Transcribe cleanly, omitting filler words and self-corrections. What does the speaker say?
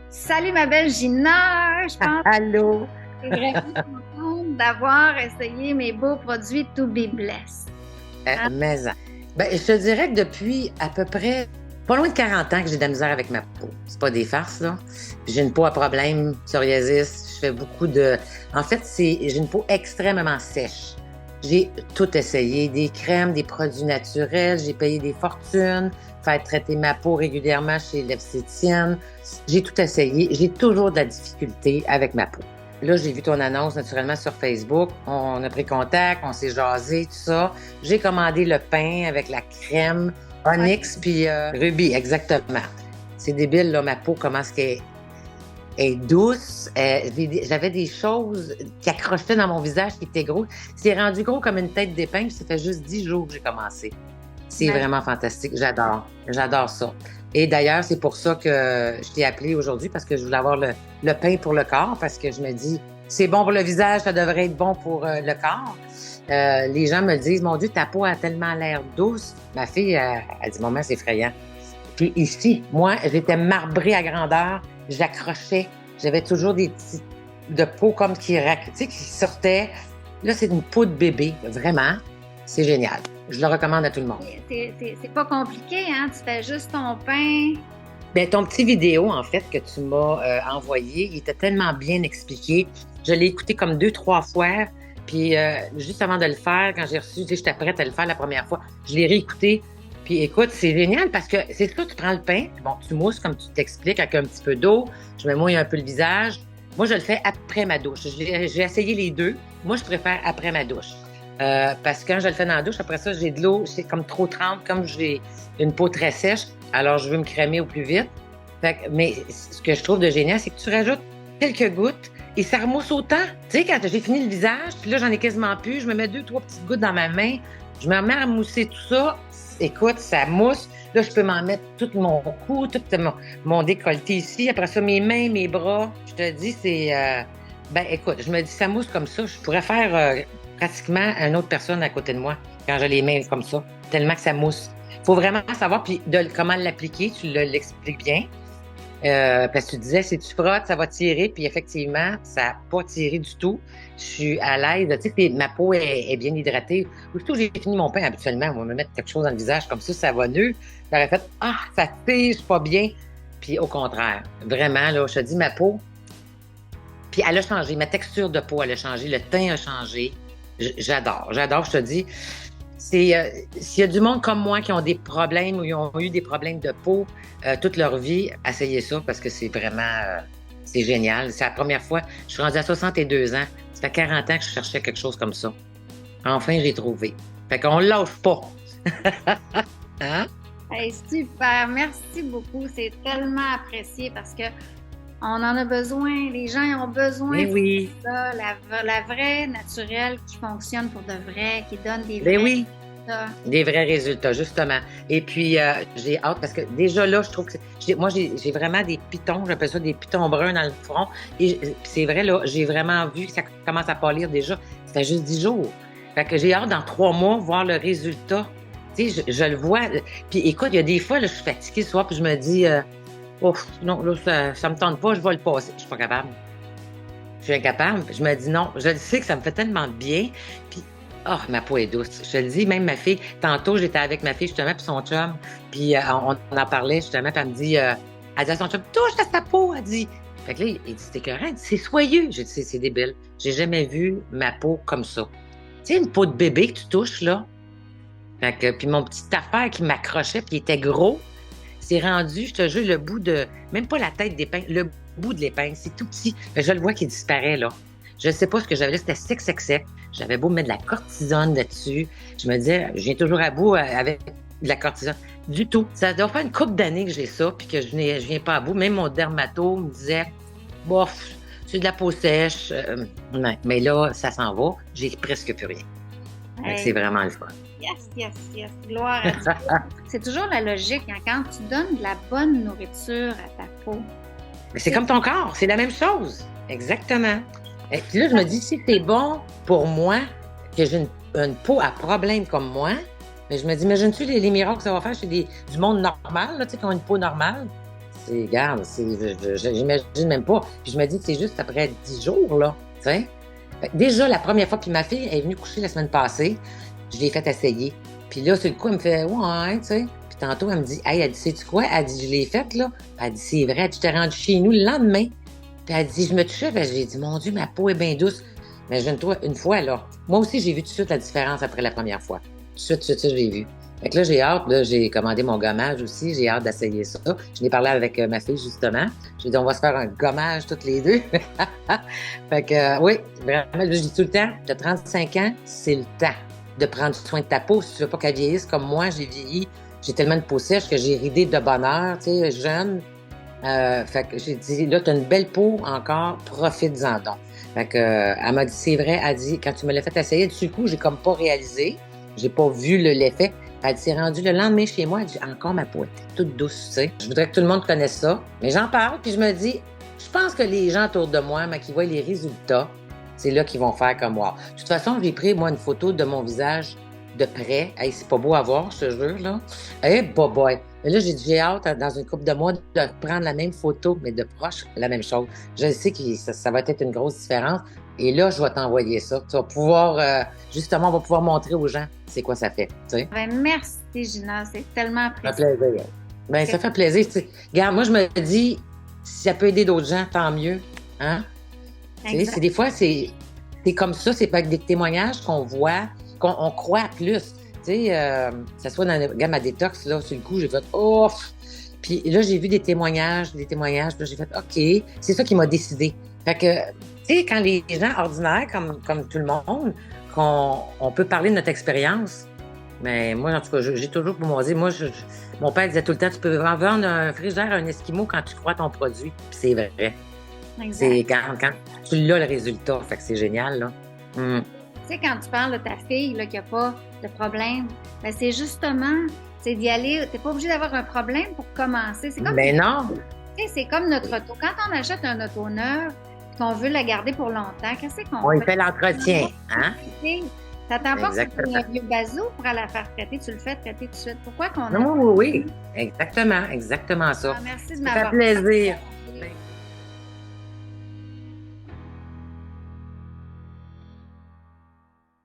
Salut ma belle Gina, je pense Allô? que je suis vraiment contente d'avoir essayé mes beaux produits To Be Blessed. Hein? Mais, ben, je te dirais que depuis à peu près pas loin de 40 ans que j'ai de la misère avec ma peau. C'est pas des farces, là. J'ai une peau à problème, psoriasis. Je fais beaucoup de. En fait, j'ai une peau extrêmement sèche. J'ai tout essayé, des crèmes, des produits naturels. J'ai payé des fortunes, faire traiter ma peau régulièrement chez l'esthéticienne. J'ai tout essayé. J'ai toujours de la difficulté avec ma peau. Là, j'ai vu ton annonce naturellement sur Facebook. On a pris contact, on s'est jasé, tout ça. J'ai commandé le pain avec la crème Ouais. Onyx puis Ruby, exactement. C'est débile, là, ma peau, comment est-ce qu'elle est douce. J'avais des choses qui accrochaient dans mon visage qui étaient gros. C'est rendu gros comme une tête d'épingle, puis ça fait juste 10 jours que j'ai commencé. C'est Mais vraiment fantastique. J'adore. J'adore ça. Et d'ailleurs, c'est pour ça que je t'ai appelé aujourd'hui parce que je voulais avoir le pain pour le corps parce que je me dis, c'est bon pour le visage, ça devrait être bon pour le corps. Les gens me disent, mon Dieu, ta peau a tellement l'air douce. Ma fille, elle dit, maman, c'est effrayant. Puis ici, moi, j'étais marbrée à grandeur, j'accrochais, j'avais toujours des petits de peau comme tu sais, qui sortaient. Là, c'est une peau de bébé, vraiment. C'est génial. Je le recommande à tout le monde. c'est pas compliqué, hein? Tu fais juste ton pain. Ben, ton petit vidéo, en fait, que tu m'as envoyé, il était tellement bien expliqué. Je l'ai écouté comme 2, 3 fois. Puis, juste avant de le faire, quand j'ai reçu, tu sais, j'étais prête à le faire la première fois, je l'ai réécouté. Puis, écoute, c'est génial parce que c'est ça, tu prends le pain, puis bon, tu mousses comme tu t'expliques avec un petit peu d'eau. Je me mouille un peu le visage. Moi, je le fais après ma douche. J'ai essayé les deux. Moi, je préfère après ma douche. Parce que quand je le fais dans la douche, après ça, j'ai de l'eau, c'est comme trop trempe, comme j'ai une peau très sèche, alors je veux me crémer au plus vite. Mais ce que je trouve de génial, c'est que tu rajoutes quelques gouttes et ça remousse autant. Tu sais, quand j'ai fini le visage, puis là, j'en ai quasiment plus, je me mets 2, 3 petites gouttes dans ma main, je me remets à mousser tout ça. Écoute, ça mousse. Là, je peux m'en mettre tout mon cou, tout mon décolleté ici. Après ça, mes mains, mes bras. Je te dis, ben, écoute, je me dis, ça mousse comme ça. Je pourrais faire pratiquement une autre personne à côté de moi quand j'ai les mains comme ça, tellement que ça mousse. Il faut vraiment savoir puis comment l'appliquer, tu l'expliques bien. Parce que tu disais, si tu frottes, ça va tirer, puis effectivement, ça n'a pas tiré du tout. Je suis à l'aise. Tu sais, ma peau est bien hydratée. Aussitôt que j'ai fini mon pain, habituellement, on va me mettre quelque chose dans le visage comme ça va mieux. J'aurais fait, ah, ça tire, pas bien. Puis au contraire, vraiment, là, je te dis, ma peau, puis elle a changé. Ma texture de peau, elle a changé. Le teint a changé. J'adore. J'adore, je te dis. S'il y a du monde comme moi qui ont des problèmes ou ils ont eu des problèmes de peau toute leur vie, essayez ça parce que c'est vraiment, c'est génial. C'est la première fois. Je suis rendue à 62 ans. Ça fait 40 ans que je cherchais quelque chose comme ça. Enfin, j'ai trouvé. Fait qu'on ne lâche pas. Hein? Hey, super, merci beaucoup. C'est tellement apprécié parce que on en a besoin. Les gens ils ont besoin Ben de oui. ça, la vraie naturelle qui fonctionne pour de vrai, qui donne des Ben vrais oui. résultats. Des vrais résultats, justement. Et puis, j'ai hâte parce que déjà là, je trouve que moi, j'ai vraiment des pitons, j'appelle ça des pitons bruns dans le front. Et puis c'est vrai, là, j'ai vraiment vu que ça commence à pâlir déjà. C'était juste 10 jours. Fait que j'ai hâte dans 3 mois voir le résultat. Tu sais, je le vois. Puis écoute, il y a des fois, là, je suis fatiguée ce soir, puis je me dis, ouf, non, là, ça me tente pas, je vais le passer. Je suis pas capable. Je suis incapable. Je me dis non. Je le sais que ça me fait tellement de bien. Puis, oh, ma peau est douce. Je te le dis, même ma fille. Tantôt, j'étais avec ma fille, justement, puis son chum. Puis, on en parlait, justement, puis elle me dit, elle dit à son chum, touche à sa peau, elle dit. Fait que là, il dit, c'est écœurant. Il dit, c'est soyeux. J'ai dit, c'est débile. J'ai jamais vu ma peau comme ça. Tu sais, une peau de bébé que tu touches, là. Fait que, puis mon petit affaire qui m'accrochait, puis il était gros, c'est rendu, je te jure, le bout de, même pas la tête d'épingle, le bout de l'épingle, c'est tout petit. Je le vois qui disparaît, là. Je sais pas ce que j'avais là, c'était sec, sec, sec. J'avais beau mettre de la cortisone là-dessus. Je me disais, je viens toujours à bout avec de la cortisone. Du tout. Ça doit faire une couple d'années que j'ai ça, puis que je viens pas à bout. Même mon dermato me disait, bof, c'est de la peau sèche. Ouais. Mais là, ça s'en va. J'ai presque plus rien. Fait que c'est Hey, vraiment le fun. yes, yes, yes. Gloire à Dieu. C'est toujours la logique, hein, quand tu donnes de la bonne nourriture à ta peau. Mais c'est comme ton corps, c'est la même chose. Exactement. Et puis là, je me dis, si c'est bon pour moi, que j'ai une peau à problème comme moi, mais je me dis, imagine-tu les miracles que ça va faire chez du monde normal, là, tu sais, qui ont une peau normale? Regarde, j'imagine même pas. Puis je me dis que c'est juste après 10 jours, là, tu sais. Déjà, la première fois, puis ma fille est venue coucher la semaine passée, je l'ai fait essayer. Puis là, sur le coup, elle me fait, ouais, tu sais. Puis tantôt, elle me dit, hey, elle dit, sais-tu quoi? Elle dit, je l'ai faite, là. Elle dit, c'est vrai, tu t'es rendue chez nous le lendemain. Puis elle dit, je me touchais, ben, j'ai dit, mon Dieu, ma peau est bien douce. Mais imagine-toi, une fois, là, moi aussi, j'ai vu tout de suite la différence après la première fois. Tout de suite, je l'ai vu. Fait que là, j'ai hâte, là, j'ai commandé mon gommage aussi, j'ai hâte d'essayer ça. Je n'ai parlé avec ma fille, justement. J'ai dit, on va se faire un gommage toutes les deux. Fait que, oui, vraiment, je dis tout le temps, de 35 ans, c'est le temps de prendre soin de ta peau. Si tu veux pas qu'elle vieillisse comme moi, j'ai vieilli, j'ai tellement de peau sèche que j'ai ridé de bonheur, tu sais, jeune. Fait que j'ai dit, là, t'as une belle peau encore, profite-en donc. Fait que, elle m'a dit, c'est vrai, elle dit, quand tu me l'as fait essayer, du coup, j'ai comme pas réalisé, j'ai pas vu l'effet. Elle s'est rendue le lendemain chez moi, elle dit, encore ma peau était toute douce, tu sais. Je voudrais que tout le monde connaisse ça, mais j'en parle, puis je me dis, je pense que les gens autour de moi, mais qui voient les résultats, c'est là qu'ils vont faire comme moi. De toute façon, j'ai pris, moi, une photo de mon visage de près. Hey, c'est pas beau à voir, je te jure, là. Hey, boy. Mais là, j'ai hâte, dans une couple de mois, de prendre la même photo, mais de proche, la même chose. Je sais que ça va être une grosse différence. Et là, je vais t'envoyer ça. Tu vas pouvoir, justement, on va pouvoir montrer aux gens c'est quoi ça fait. Tu sais. Ben, merci, Gina. C'est tellement Ça fait apprécié. plaisir. Ben, ça fait plaisir. Tu sais. Regarde, moi, je me dis, si ça peut aider d'autres gens, tant mieux. Hein? Tu sais, des fois, c'est comme ça, c'est pas avec des témoignages qu'on voit, qu'on croit plus. Tu sais, ça soit dans le gamme à détox, là, sur le coup, j'ai fait oh! Puis là, j'ai vu des témoignages, puis là, j'ai fait OK, c'est ça qui m'a décidé. Fait que, tu sais, quand les gens ordinaires, comme tout le monde, on peut parler de notre expérience, mais moi, en tout cas, j'ai toujours pour moi dire, mon père disait tout le temps, tu peux vendre un frigidaire à un Esquimau quand tu crois ton produit. Puis c'est vrai. C'est quand tu l'as le résultat, fait que c'est génial, là. Tu sais, quand tu parles de ta fille là, qui n'a pas de problème, ben c'est justement, c'est d'y aller. Tu n'es pas obligé d'avoir un problème pour commencer. C'est comme, mais non! Tu sais, c'est comme notre auto. Quand on achète un auto neuf et qu'on veut la garder pour longtemps, qu'est-ce qu'on On fait? fait l'entretien, hein? Tu n'attends pas que c'est un vieux bazou pour aller la faire traiter. Tu le fais traiter tout de suite. Pourquoi qu'on a... Oui, exactement ça. Ah, merci de Ça fait m'avoir plaisir.